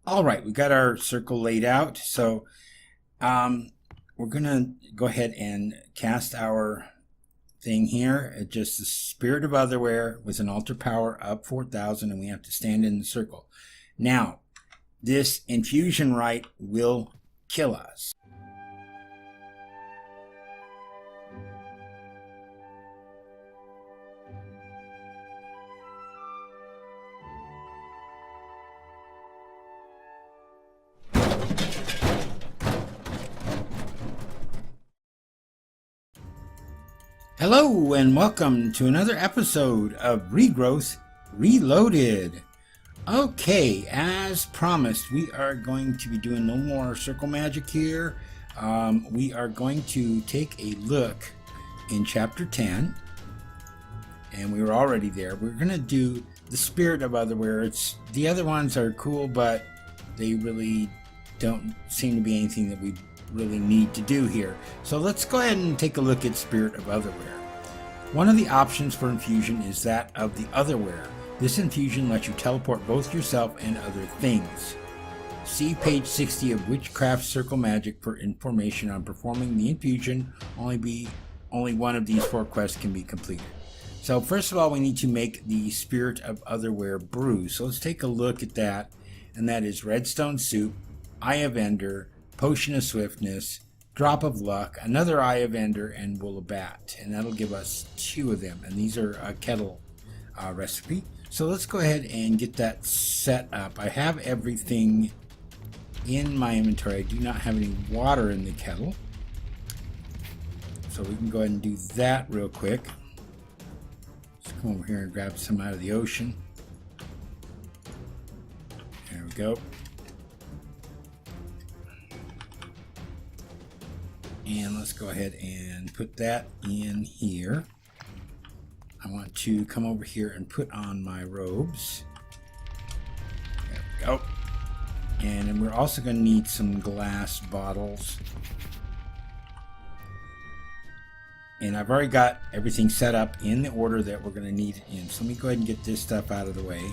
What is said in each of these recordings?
All right, we got our circle laid out. So we're going to go ahead and cast our thing here. It's just the Spirit of Otherwhere with an altar power up 4,000, and we have to stand in the circle. Now, this infusion rite will kill us. Hello and welcome to another episode of Regrowth Reloaded. Okay, as promised, we are going to be doing no more circle magic here. We are going to take a look in chapter 10, and we were already there. We're going to do the Spirit of Otherwhere. The other ones are cool, but they really don't seem to be anything that we really need to do here. So let's go ahead and take a look at Spirit of Otherwhere. One of the options for infusion is that of the Otherwhere. This infusion lets you teleport both yourself and other things. See page 60 of Witchcraft Circle Magic for information on performing the infusion. Only one of these 4 quests can be completed. So first of all, we need to make the Spirit of Otherwhere brew. So let's take a look at that, and that is Redstone Soup, Eye of Ender, Potion of Swiftness, Drop of Luck, another Eye of Ender, and Wool of Bat, and that'll give us 2 of them, and these are a kettle recipe. So let's go ahead and get that set up. I have everything in my inventory. I do not have any water in the kettle, so we can go ahead and do that real quick. Let's come over here and grab some out of the ocean. There we go. And let's go ahead and put that in here. I want to come over here and put on my robes. There we go. And then we're also going to need some glass bottles. And I've already got everything set up in the order that we're going to need it in. So let me go ahead and get this stuff out of the way.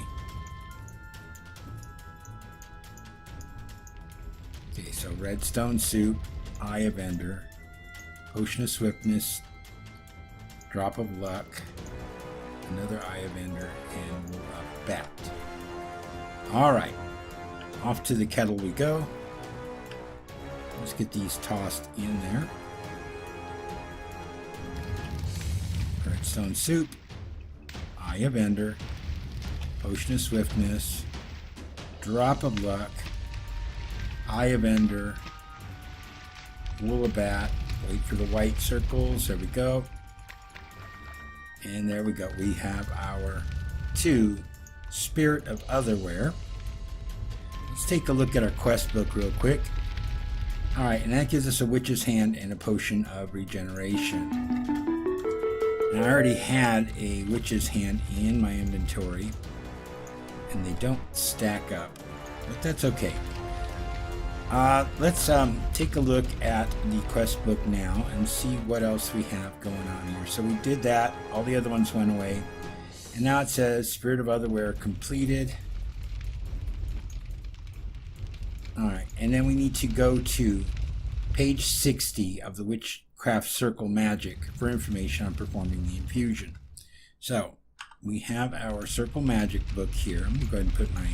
Okay, so Redstone Soup, Eye of Ender, Potion of Swiftness, Drop of Luck, another Eye of Ender, and Wool of Bat. Alright, off to the kettle we go. Let's get these tossed in there. Redstone Soup, Eye of Ender, Potion of Swiftness, Drop of Luck, Eye of Ender, Wool of Bat. Wait for the white circles. There we go. And there we go. We have our 2 Spirit of Otherwhere. Let's take a look at our quest book real quick. Alright, and that gives us a Witch's Hand and a Potion of Regeneration. And I already had a Witch's Hand in my inventory, and they don't stack up, but that's okay. Let's take a look at the quest book now and see what else we have going on here. So we did that. All the other ones went away. And now it says Spirit of Otherwhere completed. Alright, and then we need to go to page 60 of the Witchcraft Circle Magic for information on performing the infusion. So we have our Circle Magic book here. I'm going to go ahead and put my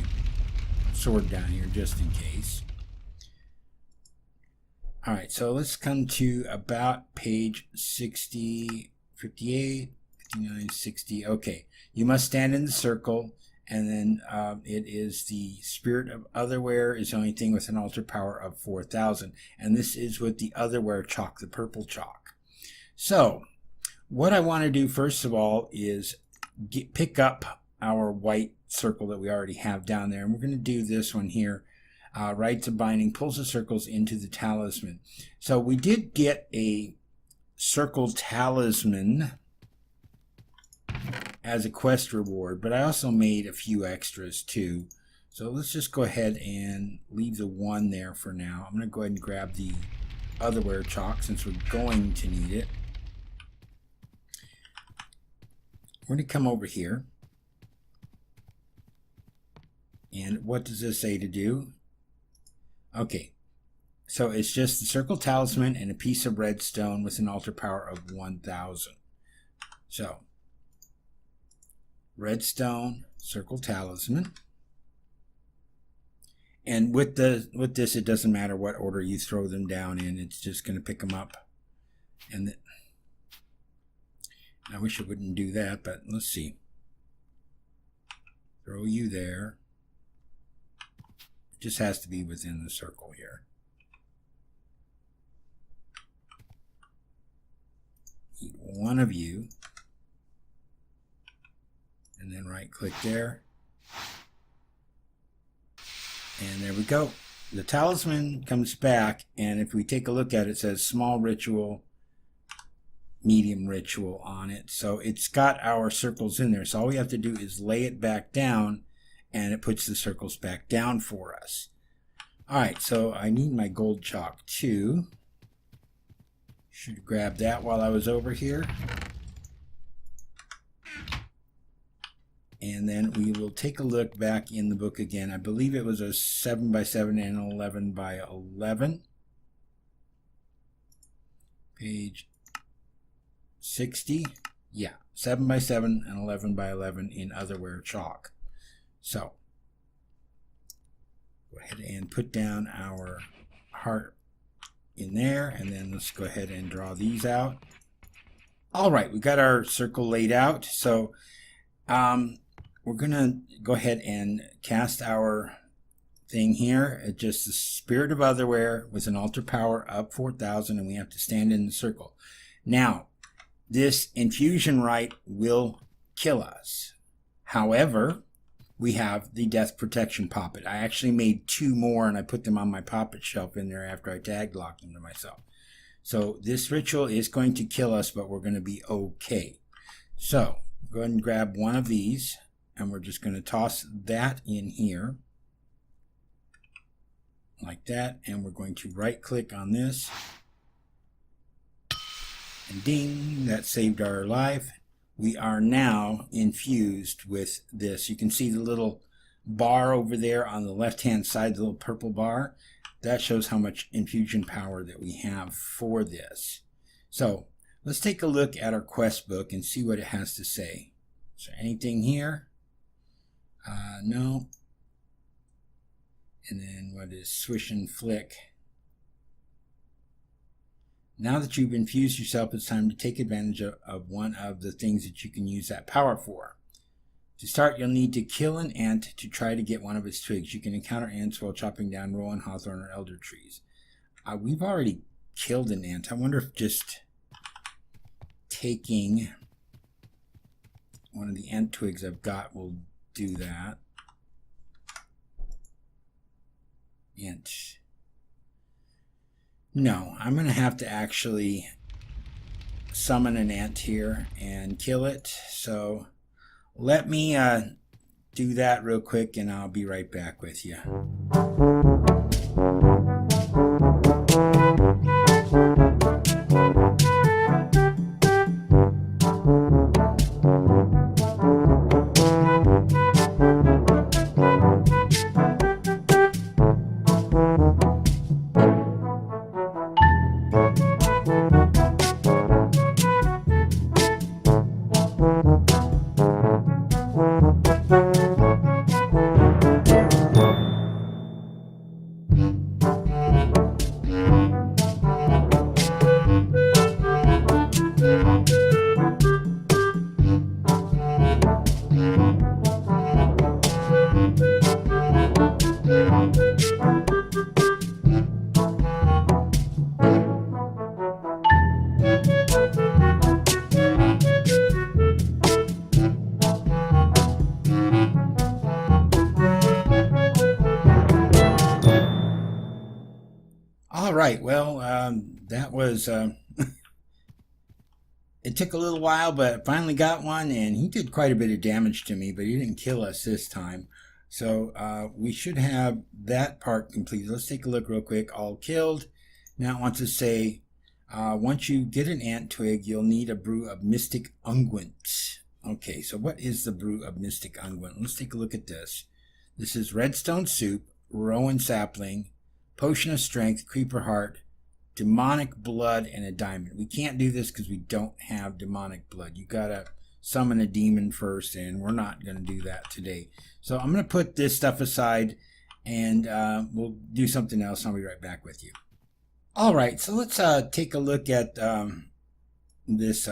sword down here just in case. Alright, so let's come to about page 60, 58, 59, 60. Okay, you must stand in the circle, and then it is the Spirit of Otherwhere is the only thing with an altar power of 4,000. And this is with the Otherwhere chalk, the purple chalk. So, what I want to do first of all is pick up our white circle that we already have down there. And we're going to do this one here. Rites of Binding pulls the circles into the talisman. So we did get a circle talisman as a quest reward, but I also made a few extras too. So let's just go ahead and leave the 1 there for now. I'm going to go ahead and grab the Otherwhere chalk since we're going to need it. We're going to come over here. And what does this say to do? Okay, so it's just the circle talisman and a piece of redstone with an altar power of 1000. So redstone, circle talisman, and with this it doesn't matter what order you throw them down in, it's just going to pick them up. And I wish it wouldn't do that, but let's see. Throw you there. It just has to be within the circle here. Eat one of you. And then right click there. And there we go. The talisman comes back, and if we take a look at it, it says small ritual, medium ritual on it. So it's got our circles in there. So all we have to do is lay it back down, and it puts the circles back down for us. Alright, so I need my gold chalk too. Should have grabbed that while I was over here. And then we will take a look back in the book again. I believe it was a 7x7 and 11x11. Page 60. Yeah, 7x7 and 11x11 in Otherwhere chalk. So go ahead and put down our heart in there, and then let's go ahead and draw these out. All right, we got our circle laid out. So we're gonna go ahead and cast our thing here. It's just the Spirit of Otherwhere with an altar power up 4000, and we have to stand in the circle. Now, this infusion rite will kill us. However, we have the Death Protection Poppet. I actually made 2 more, and I put them on my Poppet shelf in there after I tag locked them to myself. So this ritual is going to kill us, but we're going to be okay. So go ahead and grab one of these, and we're just going to toss that in here like that, and we're going to right click on this, and ding, that saved our life. We are now infused with this. You can see the little bar over there on the left hand side, the little purple bar. That shows how much infusion power that we have for this. So let's take a look at our quest book and see what it has to say. Is there anything here? No. And then what is swish and flick? Now that you've infused yourself, it's time to take advantage of one of the things that you can use that power for. To start, you'll need to kill an ant to try to get one of its twigs. You can encounter ants while chopping down rowan, hawthorn, or elder trees. We've already killed an ant. I wonder if just taking one of the ant twigs I've got will do that. Ant. No, I'm going to have to actually summon an ant here and kill it. So let me do that real quick, and I'll be right back with you. All right, well, that was, it took a little while, but I finally got one, and he did quite a bit of damage to me, but he didn't kill us this time. So we should have that part completed. Let's take a look real quick. All killed. Now it wants to say, once you get an ant twig, you'll need a brew of mystic unguent. Okay, so what is the brew of mystic unguent? Let's take a look at this. This is redstone soup, rowan sapling, potion of strength, creeper heart, demonic blood, and a diamond. We can't do this because we don't have demonic blood. You gotta summon a demon first, and we're not going to do that today. So I'm going to put this stuff aside, and we'll do something else. I'll be right back with you. All right, so let's take a look at this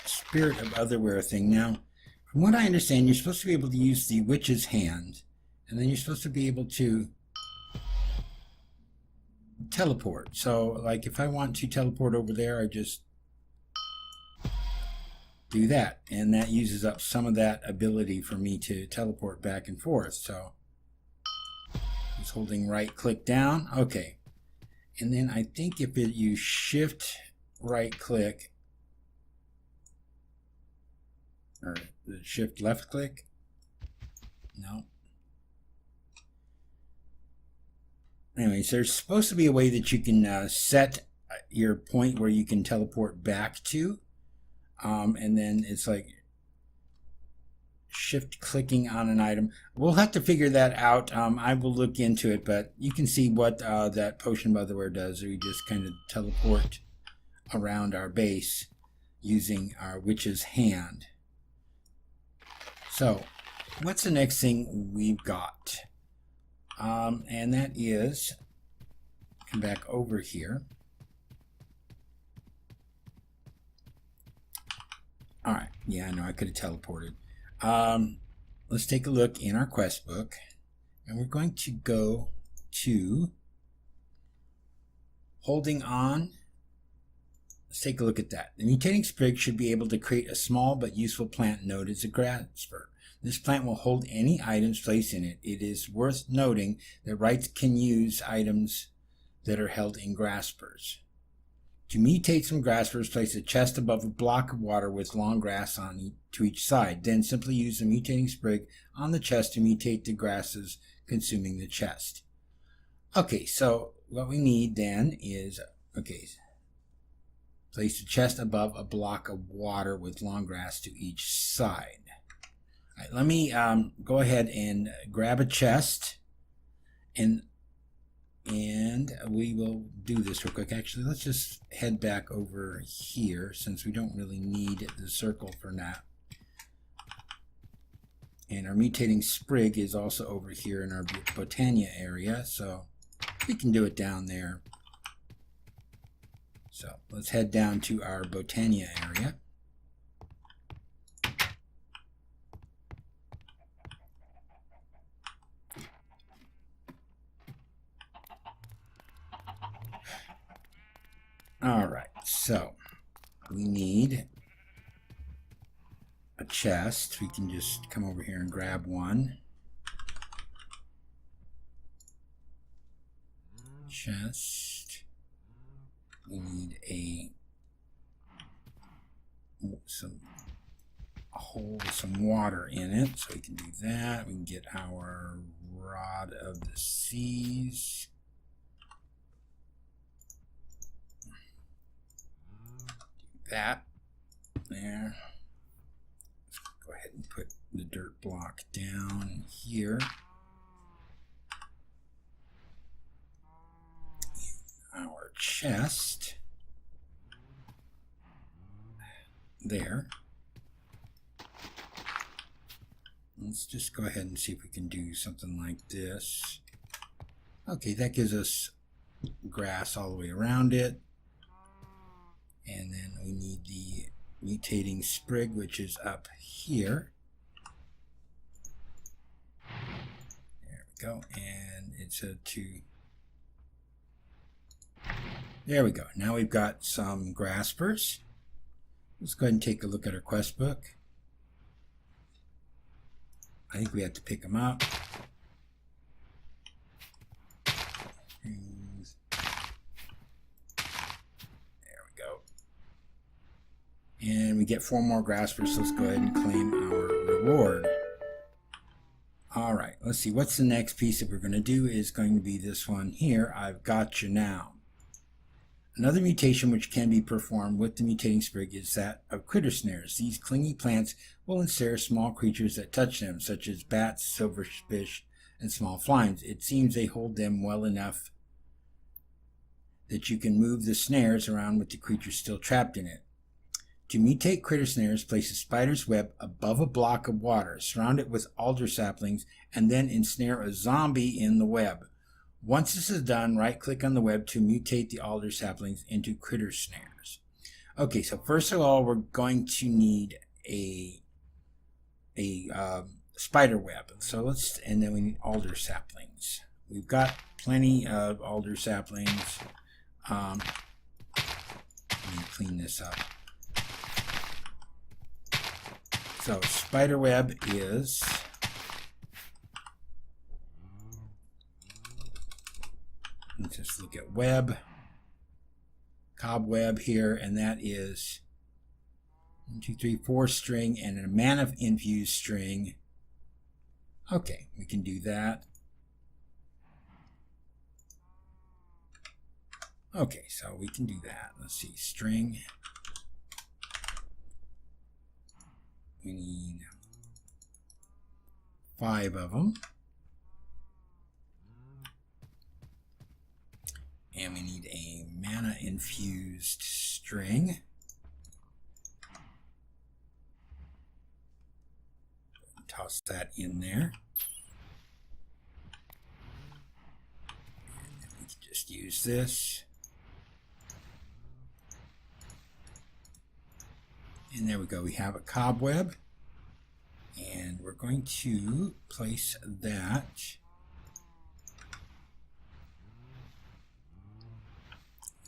Spirit of Otherwhere thing. Now, from what I understand, you're supposed to be able to use the witch's hand, and then you're supposed to be able to teleport. So, like, if I want to teleport over there, I just do that, and that uses up some of that ability for me to teleport back and forth. So, just holding right click down. Okay. And then I think if you shift right click, or the shift left click, no. Anyways, there's supposed to be a way that you can set your point where you can teleport back to, and then it's like shift clicking on an item. We'll have to figure that out. I will look into it, but you can see what that Potion of Otherwhere does. We just kind of teleport around our base using our witch's hand. So what's the next thing we've got? And that is, come back over here. All right, yeah, I know I could have teleported. Let's take a look in our quest book, and we're going to go to holding on. Let's take a look at that. The mutating sprig should be able to create a small but useful plant known as a grasper. This plant will hold any items placed in it. It is worth noting that rights can use items that are held in graspers. To mutate some graspers, place a chest above a block of water with long grass to each side. Then simply use the mutating sprig on the chest to mutate the grasses consuming the chest. Okay, so what we need then is, okay, place the chest above a block of water with long grass to each side. All right, let me go ahead and grab a chest, and we will do this real quick. Actually, let's just head back over here since we don't really need the circle for that. And our mutating sprig is also over here in our Botania area, so we can do it down there. So let's head down to our Botania area. All right, so we need a chest. We can just come over here and grab one. Chest. We need a hole with some water in it, so we can do that. We can get our Rod of the Seas. That there. Let's go ahead and put the dirt block down here. Our chest there. Let's just go ahead and see if we can do something like this. Okay, that gives us grass all the way around it. And then we need the mutating sprig, which is up here. There we go. And it's a 2. There we go. Now we've got some graspers. Let's go ahead and take a look at our quest book. I think we have to pick them up. And we get 4 more graspers, so let's go ahead and claim our reward. Alright, let's see, what's the next piece that we're going to do is going to be this one here, I've Got You Now. Another mutation which can be performed with the mutating sprig is that of critter snares. These clingy plants will ensnare small creatures that touch them, such as bats, silverfish, and small flies. It seems they hold them well enough that you can move the snares around with the creature still trapped in it. To mutate critter snares, place a spider's web above a block of water, surround it with alder saplings, and then ensnare a zombie in the web. Once this is done, right-click on the web to mutate the alder saplings into critter snares. Okay, so first of all, we're going to need a spider web. So and then we need alder saplings. We've got plenty of alder saplings. Let me clean this up. So spider web is let's just look at web, cobweb here, and that is 1, 2, 3, 4 string and a mana infused string. Okay, we can do that. Okay, so we can do that. Let's see, string. We need 5 of them. And we need a mana infused string. Toss that in there. And we can just use this. And there we go. We have a cobweb. And we're going to place that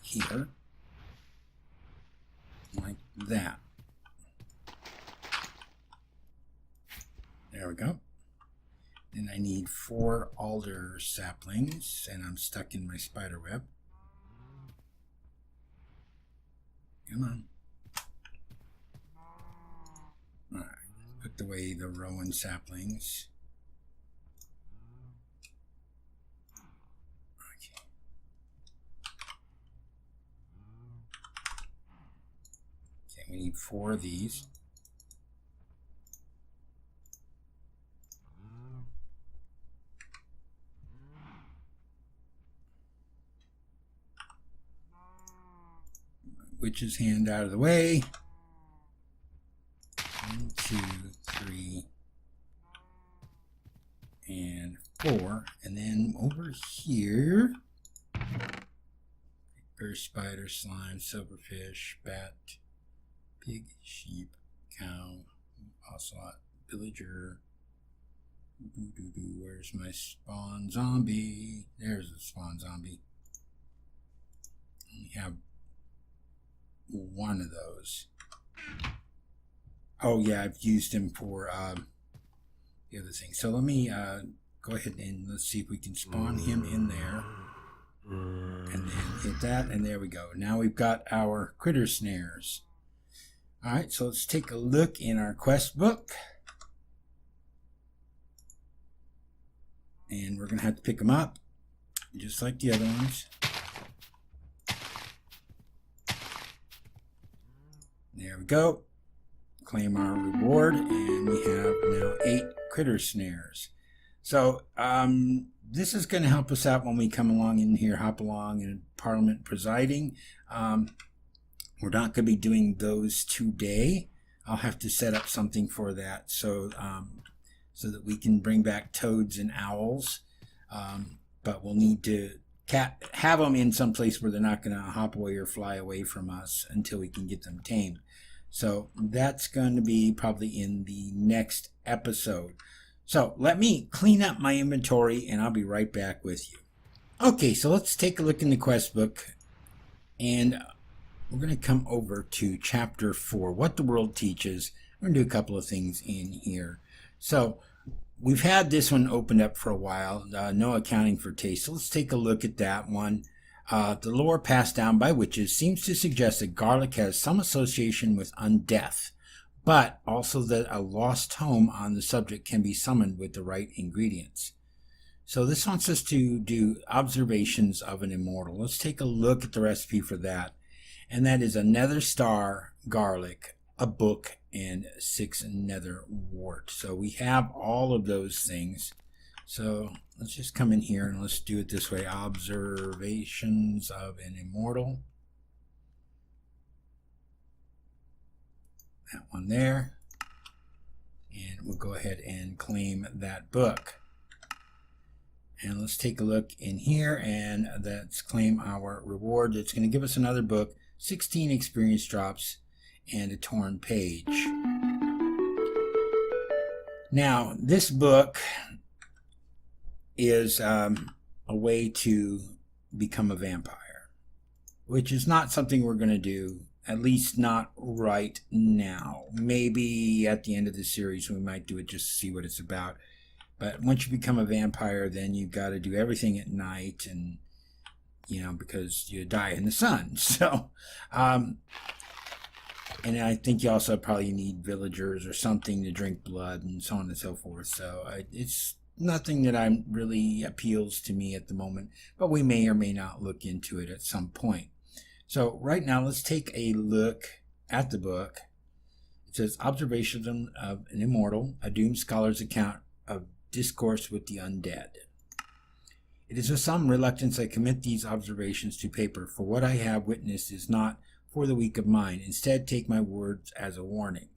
here, like that. There we go. Then I need 4 alder saplings, and I'm stuck in my spider web. Come on. Alright, put away the rowan saplings. Okay. Okay, we need 4 of these. Witch's hand out of the way. 1, 2, 3, and 4. And then over here, bear, spider, slime, silverfish, bat, pig, sheep, cow, ocelot, villager. Where's my spawn zombie? There's a spawn zombie. We have 1 of those. Oh yeah, I've used him for the other thing. So let me go ahead and let's see if we can spawn him in there. And then hit that, and there we go. Now we've got our critter snares. Alright, so let's take a look in our quest book. And we're going to have to pick them up, just like the other ones. There we go. Claim our reward, and we have now 8 critter snares. So this is going to help us out when we come along in here, hop along in Parliament presiding. We're not going to be doing those today. I'll have to set up something for that so so that we can bring back toads and owls. But we'll need to have them in some place where they're not going to hop away or fly away from us until we can get them tamed. So that's going to be probably in the next episode. So let me clean up my inventory and I'll be right back with you. Okay, so let's take a look in the quest book, and we're going to come over to chapter 4, What the World Teaches. We're going to do a couple of things in here. So we've had this one opened up for a while, no accounting for taste. So let's take a look at that one. The lore passed down by witches seems to suggest that garlic has some association with undeath, but also that a lost home on the subject can be summoned with the right ingredients. So this wants us to do observations of an immortal. Let's take a look at the recipe for that. And that is a nether star, garlic, a book, and 6 nether wart. So we have all of those things. So let's just come in here and let's do it this way. Observations of an Immortal. That one there. And we'll go ahead and claim that book. And let's take a look in here, and let's claim our reward. It's going to give us another book, 16 experience drops, and a torn page. Now, this book is a way to become a vampire, which is not something we're going to do, at least not right now. Maybe at the end of the series we might do it just to see what it's about. But once you become a vampire, then you've got to do everything at night, and because you die in the sun. So and I think you also probably need villagers or something to drink blood and so on and so forth. So it's nothing that really appeals to me at the moment, but we may or may not look into it at some point. So right now, let's take a look at the book. It says, Observations of an Immortal, a doomed scholar's account of discourse with the undead. It is with some reluctance I commit these observations to paper, for what I have witnessed is not for the weak of mind. Instead, take my words as a warning.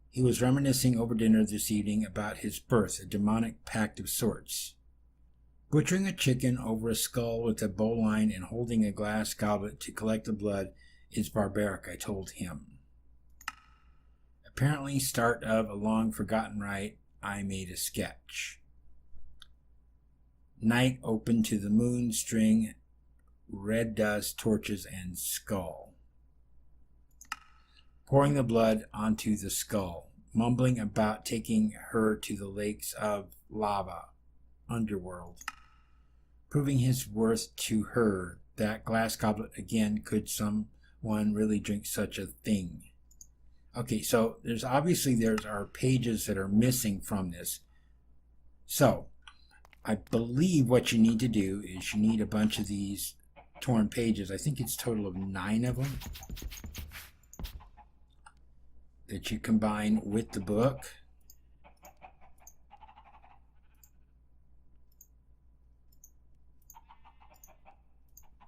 He was reminiscing over dinner this evening about his birth, a demonic pact of sorts. Butchering a chicken over a skull with a bowline and holding a glass goblet to collect the blood is barbaric, I told him. Apparently, start of a long-forgotten rite, I made a sketch. Night open to the moon, string, red dust, torches, and skull. Pouring the blood onto the skull, mumbling about taking her to the lakes of lava, underworld. Proving his worth to her, that glass goblet again, could someone really drink such a thing? Okay, so there's our pages that are missing from this. So I believe what you need to do is you need a bunch of these torn pages. I think it's a total of 9 of them that you combine with the book.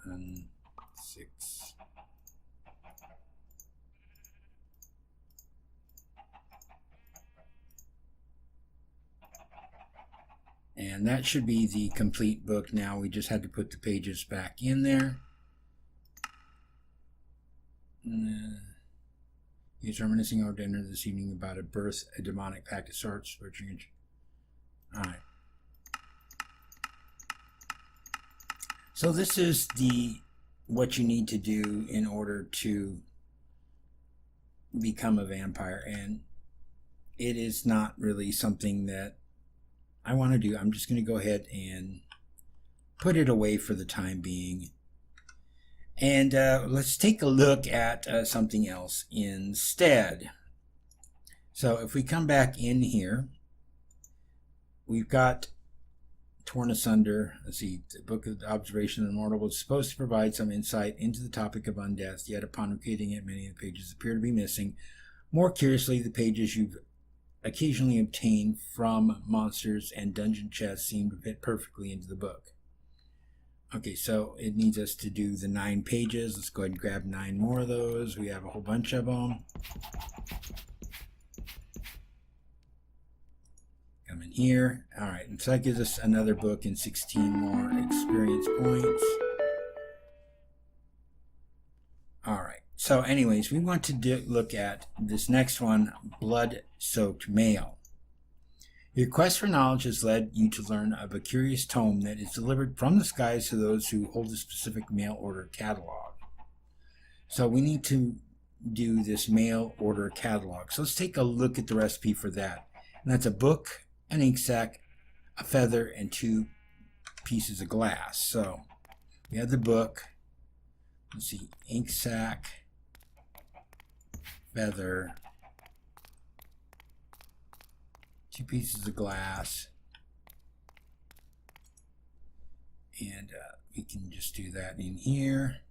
And 6. And that should be the complete book now. We just had to put the pages back in there. He's reminiscing over dinner this evening about a birth, a demonic pact of sorts. Alright. So this is what you need to do in order to become a vampire, and it is not really something that I want to do. I'm just going to go ahead and put it away for the time being, and let's take a look at something else instead. So if we come back in here, we've got Torn Asunder. Let's see, the Book of the Observation of the Immortal was supposed to provide some insight into the topic of undeath, yet upon reading it, many of the pages appear to be missing. More curiously, the pages you've occasionally obtained from monsters and dungeon chests seem to fit perfectly into the book. Okay, so it needs us to do the 9 pages. Let's go ahead and grab 9 more of those. We have a whole bunch of them. Come in here. All right, and so that gives us another book and 16 more experience points. All right, so anyways, we want to look at this next one, Blood-Soaked Mail. Your quest for knowledge has led you to learn of a curious tome that is delivered from the skies to those who hold a specific mail order catalog. So we need to do this mail order catalog. So let's take a look at the recipe for that. And that's a book, an ink sac, a feather, and 2 pieces of glass. So we have the book. Let's see, ink sac, feather, 2 pieces of glass, and we can just do that in here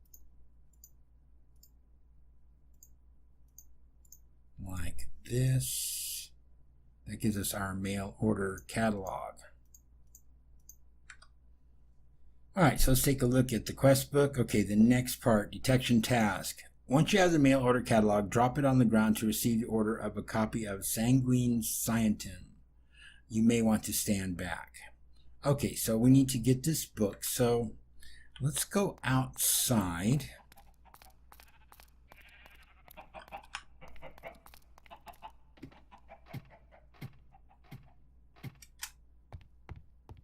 like this. That gives us our mail order catalog. Alright, so let's take a look at the quest book. Okay, the next part, detection task. Once you have the mail order catalog, drop it on the ground to receive the order of a copy of Sanguine Scientin. You may want to stand back. Okay, so we need to get this book. So let's go outside.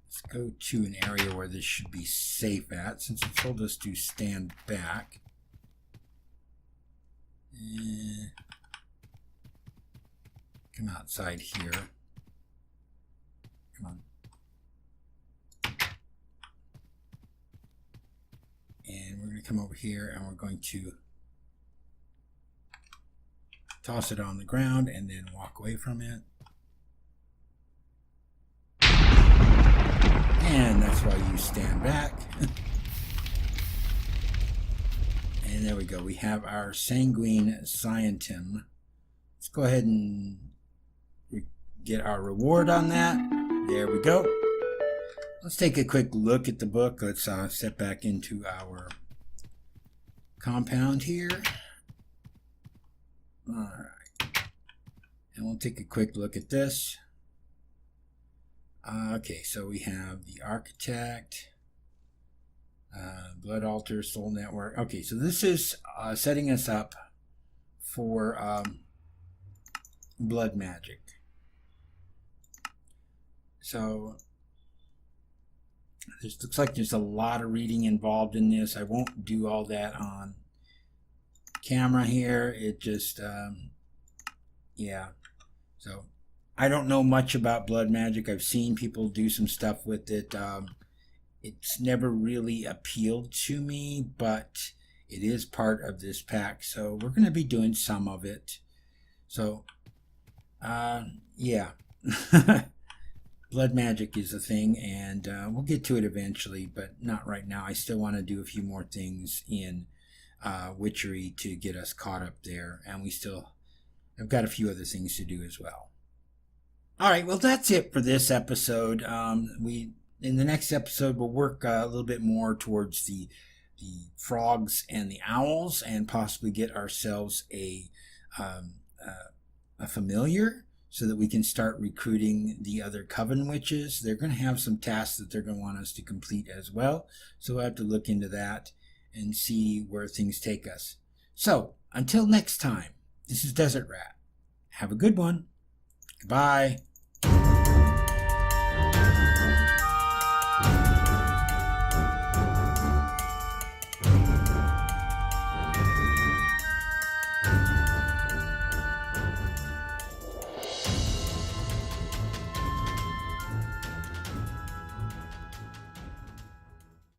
Let's go to an area where this should be safe at, since it told us to stand back. Come outside here. Come on. And we're going to come over here and we're going to toss it on the ground and then walk away from it. And that's why you stand back. And there we go. We have our Sanguine Scientin. Let's go ahead and get our reward on that. There we go. Let's take a quick look at the book. Let's step back into our compound here. Alright. And we'll take a quick look at this. Okay, so we have the Architect, Blood Altar, Soul Network. Okay, so this is setting us up for blood magic. So this looks like there's a lot of reading involved in this. I won't do all that on camera here. It just, yeah. So I don't know much about blood magic. I've seen people do some stuff with it. It's never really appealed to me, but it is part of this pack. So we're going to be doing some of it. So, yeah. Blood magic is a thing, and we'll get to it eventually, but not right now. I still want to do a few more things in Witchery to get us caught up there, and I've got a few other things to do as well. All right, well, that's it for this episode. In the next episode, we'll work a little bit more towards the frogs and the owls, and possibly get ourselves a familiar, so that we can start recruiting the other coven witches. They're going to have some tasks that they're going to want us to complete as well. So we'll have to look into that and see where things take us. So until next time, this is Desert Rat. Have a good one. Goodbye.